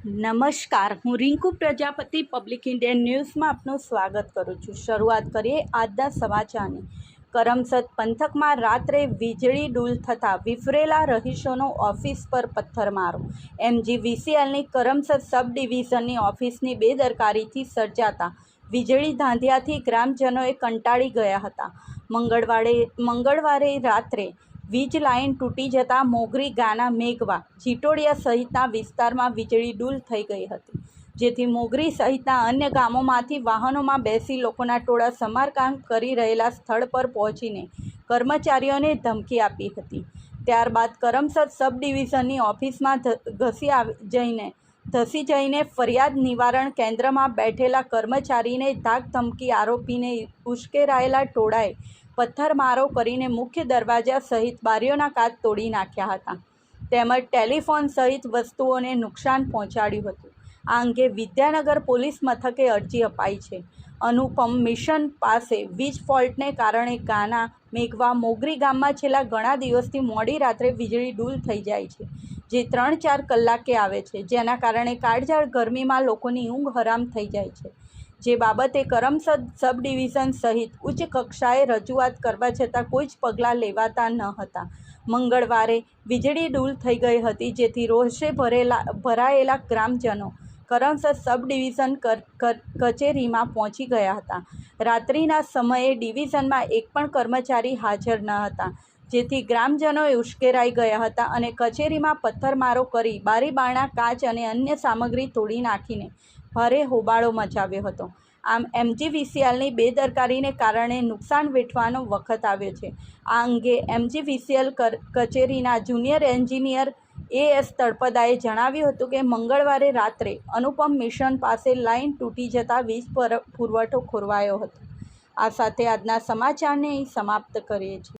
નમસ્કાર, હું Rinku Prajapati public Indian ન્યૂઝમાં આપનું સ્વાગત કરું છું। શરૂઆત કરીએ આજના સમાચારની। કરમસદ પંથકમાં રાત્રે વીજળી ડૂલ થતાં વિફરેલા રહીશોનો ઓફિસ પર પથ્થરમારો। MGVCLની કરમસદ સબ ડિવિઝનની ઓફિસની બેદરકારીથી સર્જાતા વીજળી ધાંધિયાથી ગ્રામજનોએ કંટાળી ગયા હતા। મંગળવારે રાત્રે વીજ લાઇન તૂટી જતાં મોગરી ગાના મેઘવા જીટોડિયા સહિતના વિસ્તારમાં વીજળી ડૂલ થઈ ગઈ હતી, જેથી મોગરી સહિતના અન્ય ગામોમાંથી વાહનોમાં બેસી લોકોના ટોળા સમારકામ કરી રહેલા સ્થળ પર પહોંચીને કર્મચારીઓને ધમકી આપી હતી। ત્યારબાદ કરમસદ સબ ડિવિઝનની ઓફિસમાં ધસી જઈને ફરિયાદ નિવારણ કેન્દ્રમાં બેઠેલા કર્મચારીને ધાક ધમકી આરોપીને ઉશ્કેરાયેલા ટોળાએ પથ્થરમારો કરીને મુખ્ય દરવાજા સહિત બારીઓના કાચ તોડી નાખ્યા હતા, તેમજ ટેલિફોન સહિત વસ્તુઓને નુકસાન પહોંચાડ્યું હતું। આ અંગે વિદ્યાનગર પોલીસ મથકે અરજી અપાઈ છે। અનુપમ મિશન પાસે વીજ ફોલ્ટને કારણે ગાના મેઘવા મોગરી ગામમાં છેલ્લા ઘણા દિવસથી મોડી રાત્રે વીજળી ડૂલ થઈ જાય છે, જે 3-4 કલાકે આવે છે, જેના કારણે કાળઝાળ ગરમીમાં લોકોની ઊંઘ હરામ થઈ જાય છે, જે બાબતે કરમસદ સબ ડિવિઝન સહિત ઉચ્ચ કક્ષાએ રજૂઆત કરવા છતાં કોઈ જ પગલાં લેવાતા ન હતા। મંગળવારે વીજળી ડૂલ થઈ ગઈ હતી, જેથી રોષે ભરાયેલા ગ્રામજનો કરમસદ સબ ડિવિઝન કચેરીમાં પહોંચી ગયા હતા। રાત્રિના સમયે ડિવિઝનમાં એક પણ કર્મચારી હાજર ન હતા, જેથી ગ્રામજનોએ ઉશ્કેરાઈ ગયા હતા અને કચેરીમાં પથ્થરમારો કરી બારી બારણા કાચ અને અન્ય સામગ્રી તોડી નાખીને ભારે હોબાળો મચાવ્યો હતો। આમ MGVCLની બેદરકારીને કારણે નુકસાન વેઠવાનો વખત આવ્યો છે। આ અંગે MGVCL કચેરીના જુનિયર એન્જિનિયર AS તળપદાએ જણાવ્યું હતું કે મંગળવારે રાત્રે અનુપમ મિશન પાસે લાઇન તૂટી જતાં વીજ પુરવઠો ખોરવાયો હતો। આ સાથે આજના સમાચારને અહીં સમાપ્ત કરીએ છીએ।